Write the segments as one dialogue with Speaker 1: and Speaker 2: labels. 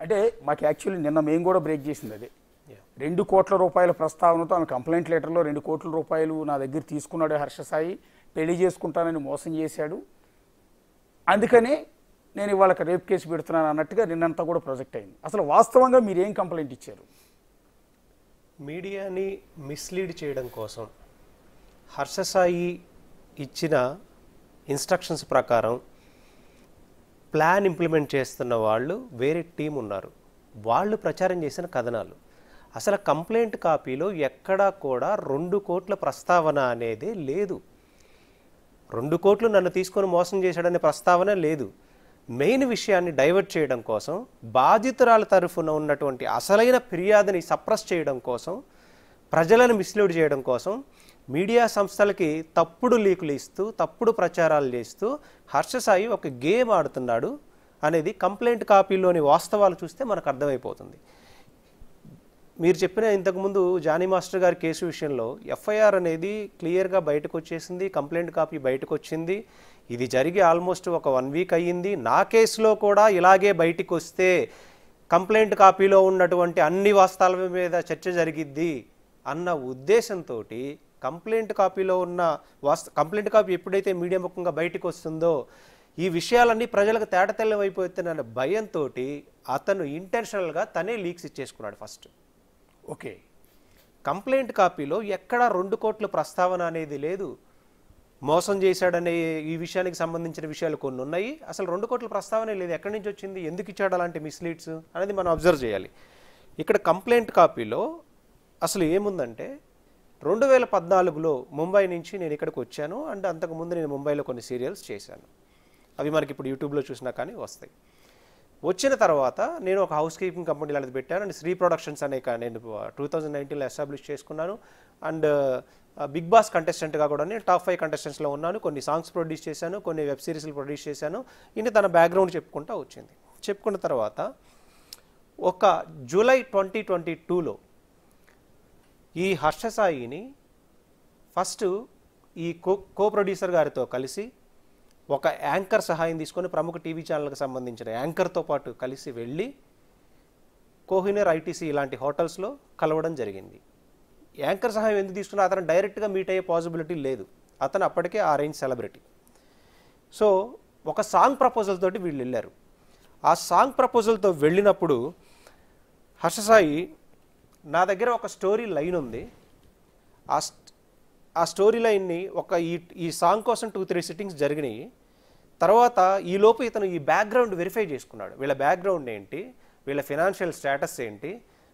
Speaker 1: అంటే మాకు యాక్చువల్లీ నిన్న మేము కూడా బ్రేక్ చేసింది అదే. 2 కోట్ల రూపాయల ప్రస్తావనతో ఆమె కంప్లైంట్ లెటర్లో 2 కోట్ల రూపాయలు నా దగ్గర తీసుకున్నాడు హర్ష సాయి, పెళ్లి చేసుకుంటానని మోసం చేశాడు, అందుకనే నేను ఇవాళ రేప్ కేసు పెడుతున్నాను అన్నట్టుగా నిన్నంతా కూడా ప్రొజెక్ట్ అయింది. అసలు వాస్తవంగా మీరు ఏం కంప్లైంట్ ఇచ్చారు?
Speaker 2: మీడియాని మిస్లీడ్ చేయడం కోసం హర్ష సాయి ఇచ్చిన ఇన్స్ట్రక్షన్స్ ప్రకారం ప్లాన్ ఇంప్లిమెంట్ చేస్తున్న వాళ్ళు వేరే టీం ఉన్నారు, వాళ్ళు ప్రచారం చేసిన కథనాలు. అసలు కంప్లైంట్ కాపీలో ఎక్కడా కూడా 2 కోట్ల ప్రస్తావన అనేది లేదు. 2 కోట్లు నన్ను తీసుకొని మోసం చేశాడనే ప్రస్తావన లేదు. మెయిన్ విషయాన్ని డైవర్ట్ చేయడం కోసం, బాధితురాల తరఫున ఉన్నటువంటి అసలైన ఫిర్యాదుని సప్రెస్ చేయడం కోసం, ప్రజలను మిస్లీడ్ చేయడం కోసం మీడియా సంస్థలకి తప్పుడు లీకులు ఇస్తూ తప్పుడు ప్రచారాలు చేస్తూ హర్ష సాయి ఒక గేమ్ ఆడుతున్నాడు అనేది కంప్లైంట్ కాపీలోని వాస్తవాలు చూస్తే మనకు అర్థమైపోతుంది. మీరు చెప్పిన ఇంతకుముందు జానీ మాస్టర్ గారి కేసు విషయంలో ఎఫ్ఐఆర్ అనేది క్లియర్గా బయటకు వచ్చేసింది, కంప్లైంట్ కాపీ బయటకు వచ్చింది. ఇది జరిగి ఆల్మోస్ట్ ఒక 1 వీక్ అయ్యింది. నా కేసులో కూడా ఇలాగే బయటకు వస్తే కంప్లైంట్ కాపీలో ఉన్నటువంటి అన్ని వాస్తవాల మీద చర్చ జరిగిద్ది అన్న ఉద్దేశంతో కంప్లైంట్ కాపీలో ఉన్న కంప్లైంట్ కాపీ ఎప్పుడైతే మీడియా ముఖంగా బయటకు వస్తుందో ఈ విషయాలన్నీ ప్రజలకు తేటతెల్లం అయిపోతున్న భయంతో అతను ఇంటెన్షనల్గా తనే లీక్స్ ఇచ్చేసుకున్నాడు ఫస్ట్.
Speaker 1: ఓకే,
Speaker 2: కంప్లైంట్ కాపీలో ఎక్కడా 2 కోట్ల ప్రస్తావన అనేది లేదు. మోసం చేశాడనే ఈ విషయానికి సంబంధించిన విషయాలు కొన్ని ఉన్నాయి, అసలు 2 కోట్ల ప్రస్తావన లేదు. ఎక్కడి నుంచి వచ్చింది, ఎందుకు ఇచ్చాడు అలాంటి మిస్లీడ్స్ అనేది మనం అబ్జర్వ్ చేయాలి. ఇక్కడ కంప్లైంట్ కాపీలో అసలు ఏముందంటే 2014లో ముంబై నుంచి నేను ఇక్కడికి వచ్చాను అండ్ అంతకుముందు నేను ముంబైలో కొన్ని సీరియల్స్ చేశాను, అవి మనకి ఇప్పుడు యూట్యూబ్లో చూసినా కానీ వస్తాయి. వచ్చిన తర్వాత నేను ఒక హౌస్ కీపింగ్ కంపెనీ లాంటిది పెట్టాను అండ్ శ్రీ ప్రొడక్షన్స్ అనే నేను 2019లో ఎస్టాబ్లిష్ చేసుకున్నాను అండ్ బిగ్ బాస్ కంటెస్టెంట్గా కూడా నేను టాప్ 5 కంటెస్టెంట్స్లో ఉన్నాను. కొన్ని సాంగ్స్ ప్రొడ్యూస్ చేశాను, కొన్ని వెబ్ సిరీస్లు ప్రొడ్యూస్ చేశాను. ఇది తన బ్యాక్గ్రౌండ్ చెప్పుకుంటూ వచ్చింది. చెప్పుకున్న తర్వాత ఒక జూలై 2022లో ఈ హర్ష సాయిని ఫస్ట్ ఈ కో ప్రొడ్యూసర్ గారితో కలిసి ఒక యాంకర్ సహాయం తీసుకొని ప్రముఖ టీవీ ఛానల్కి సంబంధించిన యాంకర్తో పాటు కలిసి వెళ్ళి కోహినూర్ ఐటీసీ ఇలాంటి హోటల్స్లో కలవడం జరిగింది. యాంకర్ సహాయం ఎందుకు తీసుకున్నా, అతను డైరెక్ట్గా మీట్ అయ్యే పాసిబిలిటీ లేదు, అతను అప్పటికే ఆ రేంజ్ సెలబ్రిటీ. సో ఒక సాంగ్ ప్రపోజల్ తోటి వీళ్ళు వెళ్ళారు. ఆ సాంగ్ ప్రపోజల్తో వెళ్ళినప్పుడు హర్ష సాయి నా దగ్గర ఒక స్టోరీ లైన్ ఉంది, ఆ స్టోరీ లైన్ని ఈ సాంగ్ కోసం 2-3 సిట్టింగ్స్ జరిగినాయి. తర్వాత ఈలోపు ఇతను ఈ బ్యాక్గ్రౌండ్ వెరిఫై చేసుకున్నాడు. వీళ్ళ బ్యాక్గ్రౌండ్ ఏంటి, వీళ్ళ ఫినాన్షియల్ స్టేటస్ ఏంటి,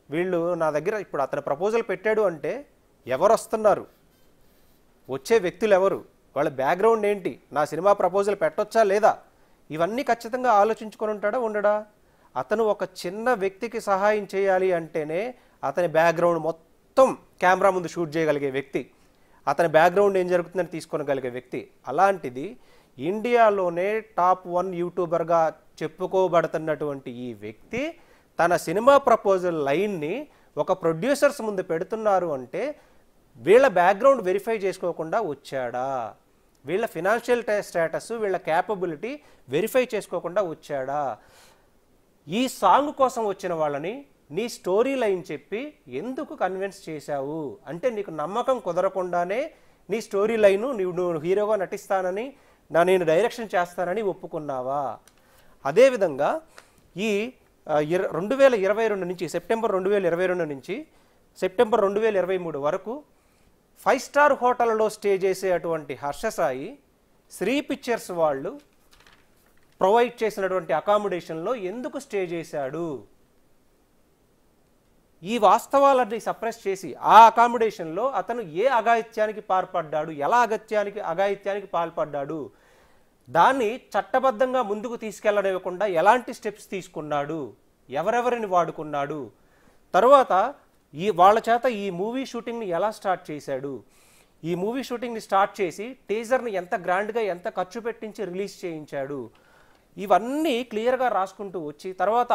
Speaker 2: వీళ్ళు నా దగ్గర ఇప్పుడు అతను ప్రపోజల్ పెట్టాడు అంటే ఎవరు వస్తున్నారు, వచ్చే వ్యక్తులు ఎవరు, వాళ్ళ బ్యాక్గ్రౌండ్ ఏంటి, నా సినిమా ప్రపోజల్ పెట్టొచ్చా లేదా, ఇవన్నీ ఖచ్చితంగా ఆలోచించుకొని ఉంటాడా ఉండడా. అతను ఒక చిన్న వ్యక్తికి సహాయం చేయాలి అంటేనే అతని బ్యాక్గ్రౌండ్ మొత్తం కెమెరా ముందు షూట్ చేయగలిగే వ్యక్తి, అతని బ్యాక్గ్రౌండ్ ఏం జరుగుతుందని తీసుకోగలిగే వ్యక్తి. అలాంటిది ఇండియాలోనే టాప్ 1 యూట్యూబర్గా చెప్పుకోబడుతున్నటువంటి ఈ వ్యక్తి తన సినిమా ప్రపోజల్ లైన్ని ఒక ప్రొడ్యూసర్స్ ముందు పెడుతున్నారు అంటే వీళ్ళ బ్యాక్గ్రౌండ్ వెరిఫై చేసుకోకుండా వచ్చాడా, వీళ్ళ ఫినాన్షియల్ స్టేటస్, వీళ్ళ క్యాపబిలిటీ వెరిఫై చేసుకోకుండా వచ్చాడా. ఈ సాంగ్ కోసం వచ్చిన వాళ్ళని నీ స్టోరీ లైన్ చెప్పి ఎందుకు కన్విన్స్ చేశావు అంటే నీకు నమ్మకం కుదరకుండానే నీ స్టోరీ లైను నువ్వు హీరోగా నటిస్తానని నేను డైరెక్షన్ చేస్తానని ఒప్పుకున్నావా. అదేవిధంగా ఈ 2022 నుంచి సెప్టెంబర్ 2022 నుంచి సెప్టెంబర్ 2023 వరకు 5 స్టార్ హోటల్లో స్టే చేసే అటువంటి హర్ష సాయి శ్రీ పిక్చర్స్ వాళ్ళు ప్రొవైడ్ చేసినటువంటి అకామిడేషన్లో ఎందుకు స్టే చేశాడు. ఈ వాస్తవాలన్నీ సప్రెస్ చేసి ఆ అకామిడేషన్లో అతను ఏ అఘాయిత్యానికి పాల్పడ్డాడు, ఎలా అఘాయిత్యానికి పాల్పడ్డాడు, దాన్ని చట్టబద్ధంగా ముందుకు తీసుకెళ్లనివ్వకుండా ఎలాంటి స్టెప్స్ తీసుకున్నాడు, ఎవరెవరిని వాడుకున్నాడు, తర్వాత వాళ్ళ చేత ఈ మూవీ షూటింగ్ని ఎలా స్టార్ట్ చేశాడు, ఈ మూవీ షూటింగ్ని స్టార్ట్ చేసి టీజర్ని ఎంత గ్రాండ్గా ఎంత ఖర్చు పెట్టించి రిలీజ్ చేయించాడు, ఇవన్నీ క్లియర్గా రాసుకుంటూ వచ్చి తర్వాత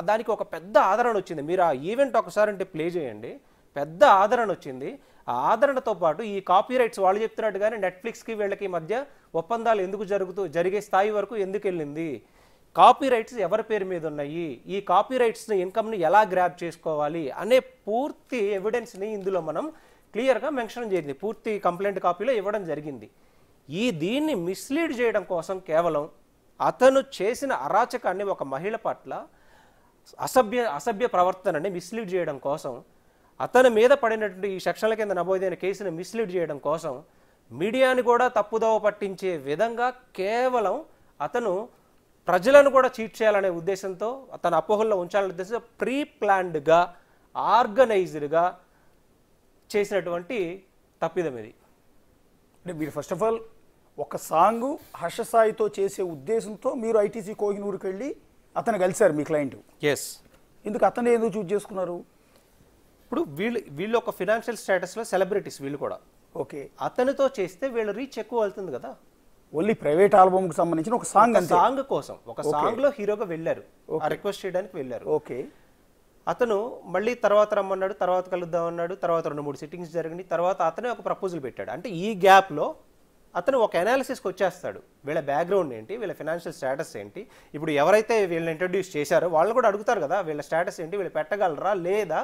Speaker 2: దానికి ఒక పెద్ద ఆదరణ వచ్చింది. మీరు ఆ ఈవెంట్ ఒకసారి అంటే ప్లే చేయండి, పెద్ద ఆదరణ వచ్చింది. ఆ ఆదరణతో పాటు ఈ కాపీ రైట్స్ వాళ్ళు చెప్తున్నట్టుగానే నెట్ఫ్లిక్స్కి వీళ్ళకి మధ్య ఒప్పందాలు ఎందుకు జరిగే స్థాయి వరకు ఎందుకు వెళ్ళింది, కాపీ రైట్స్ ఎవరి పేరు మీద ఉన్నాయి, ఈ కాపీ రైట్స్ని ఇన్కమ్ని ఎలా గ్రాప్ చేసుకోవాలి అనే పూర్తి ఎవిడెన్స్ని ఇందులో మనం క్లియర్గా మెన్షన్ చేసింది, పూర్తి కంప్లైంట్ కాపీలో ఇవ్వడం జరిగింది. దీన్ని మిస్లీడ్ చేయడం కోసం కేవలం అతను చేసిన అరాచకాన్ని ఒక మహిళ పట్ల అసభ్య ప్రవర్తనని మిస్లీడ్ చేయడం కోసం, అతని మీద పడినటువంటి ఈ సెక్షన్ల కింద నమోదైన కేసును మిస్లీడ్ చేయడం కోసం మీడియాని కూడా తప్పుదోవ పట్టించే విధంగా కేవలం అతను ప్రజలను కూడా చీట్ చేయాలనే ఉద్దేశంతో, తన అపోహల్లో ఉంచాలనే ఉద్దేశంతో ప్రీ ప్లాన్డ్గా ఆర్గనైజ్డ్గా చేసినటువంటి తప్పిదం ఇది.
Speaker 1: అంటే మీరు ఫస్ట్ ఆఫ్ ఆల్ ఒక సాంగ్ హర్ష సాయితో చేసే ఉద్దేశంతో మీరు ఐటీసీ కోహినూరుకి వెళ్ళి అతను కలిశారు మీ క్లయింట్.
Speaker 2: ఎస్.
Speaker 1: ఎందుకు అతను ఎందుకు చూజ్ చేసుకున్నారు?
Speaker 2: ఇప్పుడు వీళ్ళు ఒక ఫినాన్షియల్ స్టేటస్లో సెలబ్రిటీస్ వీళ్ళు కూడా.
Speaker 1: ఓకే.
Speaker 2: అతనితో చేస్తే వీళ్ళ రీచ్ ఎక్కువ వెళ్తుంది కదా.
Speaker 1: ఓన్లీ ప్రైవేట్ ఆల్బమ్కి సంబంధించిన ఒక సాంగ్
Speaker 2: కోసం ఒక సాంగ్లో హీరోగా వెళ్ళారు, ఆ రిక్వెస్ట్ చేయడానికి వెళ్ళారు.
Speaker 1: ఓకే.
Speaker 2: అతను మళ్ళీ తర్వాత రమ్మన్నాడు, తర్వాత కలుద్దాం అన్నాడు, తర్వాత 2-3 సిట్టింగ్స్ జరిగినాయి, తర్వాత అతనే ఒక ప్రపోజల్ పెట్టాడు. అంటే ఈ గ్యాప్లో అతను ఒక అనాలిసిస్కి వచ్చేస్తాడు, వీళ్ళ బ్యాక్గ్రౌండ్ ఏంటి, వీళ్ళ ఫినాన్షియల్ స్టేటస్ ఏంటి. ఇప్పుడు ఎవరైతే వీళ్ళని ఇంట్రడ్యూస్ చేశారో వాళ్ళని కూడా అడుగుతారు కదా, వీళ్ళ స్టేటస్ ఏంటి, వీళ్ళు పెట్టగలరా లేదా.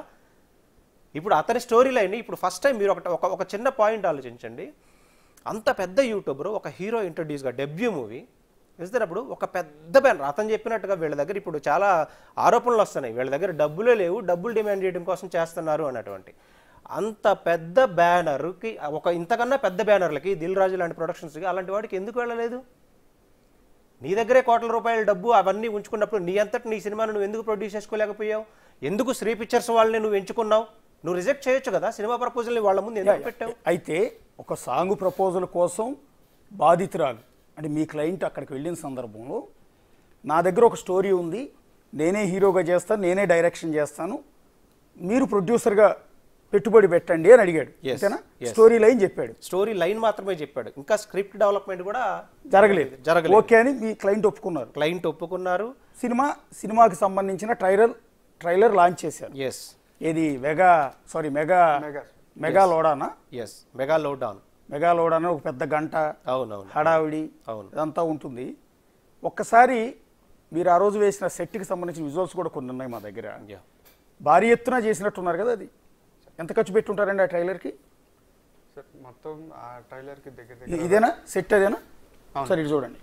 Speaker 2: ఇప్పుడు అతని స్టోరీ లైన్, ఇప్పుడు ఫస్ట్ టైం మీరు ఒక చిన్న పాయింట్ ఆలోచించండి. అంత పెద్ద యూట్యూబర్ ఒక హీరో ఇంట్రడ్యూస్గా డెబ్యూ మూవీ ఇస్తున్నప్పుడు ఒక పెద్ద బ్యానర్, అతను చెప్పినట్టుగా వీళ్ళ దగ్గర ఇప్పుడు చాలా ఆరోపణలు వస్తున్నాయి, వీళ్ళ దగ్గర డబ్బులే లేవు, డబ్బులు డిమాండ్ చేయడం కోసం చేస్తున్నారు అన్నటువంటి. అంత పెద్ద బ్యానర్కి, ఇంతకన్నా పెద్ద బ్యానర్లకి, దిల్ రాజు లాంటి ప్రొడక్షన్స్కి, అలాంటి వాడికి ఎందుకు వెళ్ళలేదు? నీ దగ్గరే కోట్ల రూపాయల డబ్బు అవన్నీ ఉంచుకున్నప్పుడు నీ అంతటి నీ సినిమాను నువ్వు ఎందుకు ప్రొడ్యూస్ చేసుకోలేకపోయావు? ఎందుకు శ్రీ పిక్చర్స్ వాళ్ళని నువ్వు ఎంచుకున్నావు? నువ్వు రిజెక్ట్ చేయొచ్చు కదా సినిమా ప్రపోజల్ని, వాళ్ళ ముందు ఎందుకు పెట్టావు?
Speaker 1: అయితే ఒక సాంగ్ ప్రపోజల్ కోసం బాధితురాలు అంటే మీ క్లయింట్ అక్కడికి వెళ్ళిన సందర్భంలో నా దగ్గర ఒక స్టోరీ ఉంది, నేనే హీరోగా చేస్తాను, నేనే డైరెక్షన్ చేస్తాను, మీరు ప్రొడ్యూసర్గా పెట్టుబడి పెట్టండి అని అడిగాడు. అంతేనా? స్టోరీ లైన్ చెప్పాడు.
Speaker 2: స్టోరీ లైన్ మాత్రమే చెప్పాడు, ఇంకా స్క్రిప్ట్ డెవలప్మెంట్ కూడా
Speaker 1: జరగలేదు. ఓకే అని మీ క్లయింట్ ఒప్పుకున్నారు. సినిమాకి సంబంధించిన ట్రైలర్ లాంచ్ చేశారు. ఏది మెగా లోడానా ఒక పెద్ద గంట హడావిడి ఇదంతా ఉంటుంది. ఒక్కసారి మీరు ఆ రోజు వేసిన సెట్కి సంబంధించిన విజువల్స్ కూడా కొన్ని ఉన్నాయి మా దగ్గర. భారీ ఎత్తున చేసినట్టున్నారు కదా, అది ఎంత ఖర్చు పెట్టుంటారండి ఆ ట్రైలర్కి?
Speaker 3: మొత్తం ఆ ట్రైలర్కి
Speaker 1: ఇదేనా సెట్? అదేనా? సరే ఇది చూడండి.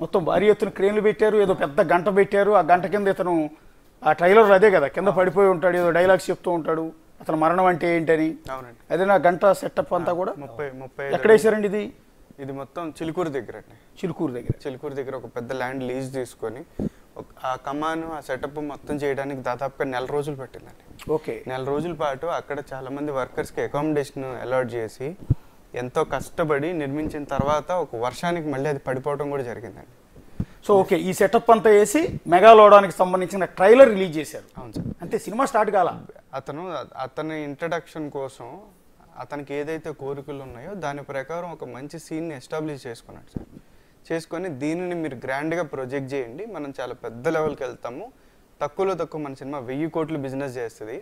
Speaker 1: మొత్తం భారీ ఎత్తున క్రేన్లు పెట్టారు, ఏదో పెద్ద గంట పెట్టారు. ఆ గంట కింద ఇతను ఆ ట్రైలర్ అదే కదా, కింద పడిపోయి ఉంటాడు, ఏదో డైలాగ్స్ చెప్తూ ఉంటాడు, అతను మరణం అంటే ఏంటని. అదే నా గంట సెటప్ అంతా కూడా 30 ఎక్కడ వేసారండి ఇది?
Speaker 3: ఇది మొత్తం చిలుకూరు దగ్గర ఒక పెద్ద ల్యాండ్ లీజ్ తీసుకొని ఆ కమాను ఆ సెటప్ మొత్తం చేయడానికి దాదాపుగా 1 రోజులు పట్టిందండి.
Speaker 1: ఓకే.
Speaker 3: 1 రోజుల పాటు అక్కడ చాలా మంది వర్కర్స్కి అకామిడేషన్ అలాట్ చేసి ఎంతో కష్టపడి నిర్మించిన తర్వాత ఒక వర్షానికి మళ్ళీ అది పడిపోవడం కూడా జరిగిందండి.
Speaker 1: సో ఓకే, ఈ సెటప్ అంతా వేసి మెగాలోడానికి సంబంధించిన ట్రైలర్ రిలీజ్ చేశారు.
Speaker 3: అవును సార్.
Speaker 1: అంటే సినిమా స్టార్ట్ కాల.
Speaker 3: అతని ఇంట్రడక్షన్ కోసం అతనికి ఏదైతే కోరికలు ఉన్నాయో దాని ప్రకారం ఒక మంచి సీన్ని ఎస్టాబ్లిష్ చేసుకున్నాడు సార్. చేసుకొని దీనిని మీరు గ్రాండ్గా ప్రొజెక్ట్ చేయండి, మనం చాలా పెద్ద లెవెల్కి వెళ్తాము, తక్కువలో తక్కువ మన సినిమా 1000 కోట్లు బిజినెస్ చేస్తుంది.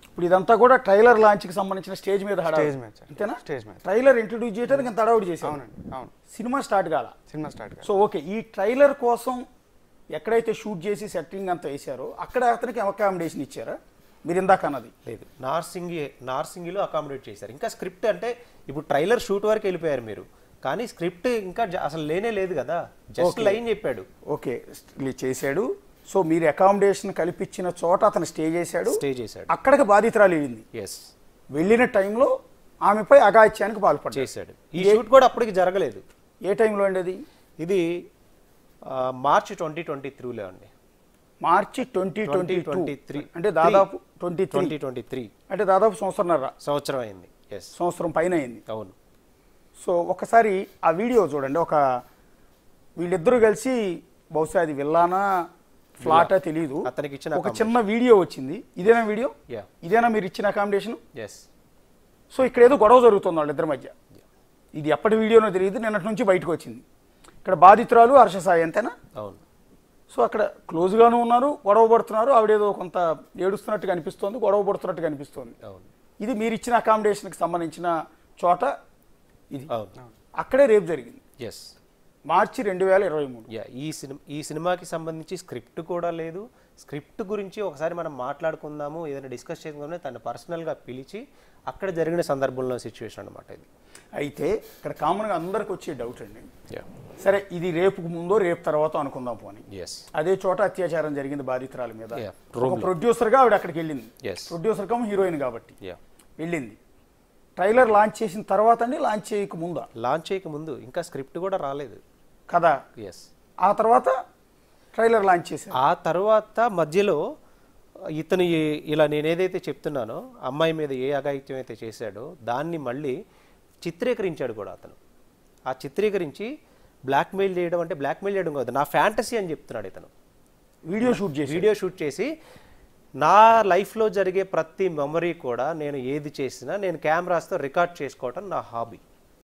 Speaker 1: ఇప్పుడు ఇదంతా కూడా ట్రైలర్ లాంచ్కి సంబంధించిన స్టేజ్ మీద ట్రైలర్ ఇంట్రడ్యూస్ చేయడానికి ఎంత హడావుడి చేశారు.
Speaker 3: అవునండి, అవును.
Speaker 1: సినిమా స్టార్ట్ కాల. సో ఓకే, ఈ ట్రైలర్ కోసం ఎక్కడైతే షూట్ చేసి సెట్టింగ్ అంతా వేసారో అక్కడ అతనికి అకామిడేషన్ ఇచ్చారా? మీరు ఇందాక అన్నది
Speaker 2: లేదు, నార్సింగిలో అకామిడేట్ చేశారు. ఇంకా స్క్రిప్ట్ అంటే ఇప్పుడు ట్రైలర్ షూట్ వరకు వెళ్ళిపోయారు మీరు, కానీ స్క్రిప్ట్ ఇంకా అసలు లేనే లేదు కదా, జస్ట్ లైన్ చెప్పాడు.
Speaker 1: ఓకే, చేశాడు. సో మీరు అకామిడేషన్ కల్పించిన చోట అతను స్టే చేశాడు. అక్కడికి బాధితురాలు వెళ్ళింది. వెళ్ళిన టైంలో ఆమెపై అఘాయిత్యానికి పాల్పడ్డాడు.
Speaker 2: ఈ షూట్ కూడా అప్పటికి జరగలేదు.
Speaker 1: ఏ టైంలో అండి అది?
Speaker 2: ఇది మార్చి 2023లో అండి.
Speaker 1: మార్చి 2023 అంటే దాదాపు 2023 అంటే దాదాపు సంవత్సరం అయింది. సంవత్సరం పైన అయింది.
Speaker 2: అవును.
Speaker 1: సో ఒకసారి ఆ వీడియో చూడండి. వీళ్ళిద్దరూ కలిసి, బహుశా అది విల్లానా ఫ్లాటా తెలియదు,
Speaker 2: అతనికి ఇచ్చిన
Speaker 1: ఒక చిన్న వీడియో వచ్చింది. ఇదేనా వీడియో? ఇదేనా మీరు ఇచ్చిన అకామిడేషన్? సో ఇక్కడ ఏదో గొడవ జరుగుతుంది వాళ్ళిద్దరి మధ్య. ఇది ఎప్పటి వీడియోనో తెలియదు, నిన్నటి నుంచి బయటకు వచ్చింది. ఇక్కడ బాధితురాలు హర్ష సాయి, అంతేనా?
Speaker 2: అవును.
Speaker 1: సో అక్కడ క్లోజ్గాను ఉన్నారు, గొడవ పడుతున్నారు. ఆవిడేదో కొంత ఏడుస్తున్నట్టుగా అనిపిస్తోంది, గొడవ పడుతున్నట్టుగా అనిపిస్తోంది. ఇది మీరు ఇచ్చిన అకామిడేషన్కి సంబంధించిన చోట ఇది. అక్కడే రేపు జరిగింది. మార్చి 2023.
Speaker 2: ఈ సినిమాకి సంబంధించి స్క్రిప్ట్ కూడా లేదు. స్క్రిప్ట్ గురించి ఒకసారి మనం మాట్లాడుకుందాము, ఏదైనా డిస్కస్ చేసుకుందామని తను పర్సనల్గా పిలిచి అక్కడ జరిగిన సందర్భంలో సిచ్యువేషన్ అనమాట ఇది.
Speaker 1: అయితే ఇక్కడ కామన్గా అందరికి వచ్చే డౌట్ అండి, సరే ఇది రేపుకు ముందో రేపు తర్వాత అనుకుందాం పోనీ, అదే చోట అత్యాచారం జరిగింది బాధితురాల మీద, ఒక ప్రొడ్యూసర్గా ఆవిడ అక్కడికి వెళ్ళింది, ప్రొడ్యూసర్ కమ్ హీరోయిన్ కాబట్టి వెళ్ళింది. ట్రైలర్ లాంచ్ చేసిన తర్వాత అండి, లాంచ్ చేయకముందు
Speaker 2: ఇంకా స్క్రిప్ట్ కూడా రాలేదు
Speaker 1: కదా. ఆ తర్వాత ట్రైలర్ లాంచ్ చేశారు.
Speaker 2: ఆ తర్వాత మధ్యలో ఇతను ఇలా నేను ఏదైతే చెప్తున్నానో అమ్మాయి మీద ఏ అఘాయిత్యం అయితే చేశాడో దాన్ని మళ్ళీ చిత్రీకరించాడు కూడా అతను. ఆ చిత్రీకరించి బ్లాక్మెయిల్ చేయడం కాదు, నా ఫ్యాంటసీ అని చెప్తున్నాడు ఇతను. వీడియో షూట్ చేసి నా లైఫ్లో జరిగే ప్రతి మెమరీ కూడా నేను ఏది చేసినా నేను కెమెరాస్తో రికార్డ్ చేసుకోవటం నా హాబీ.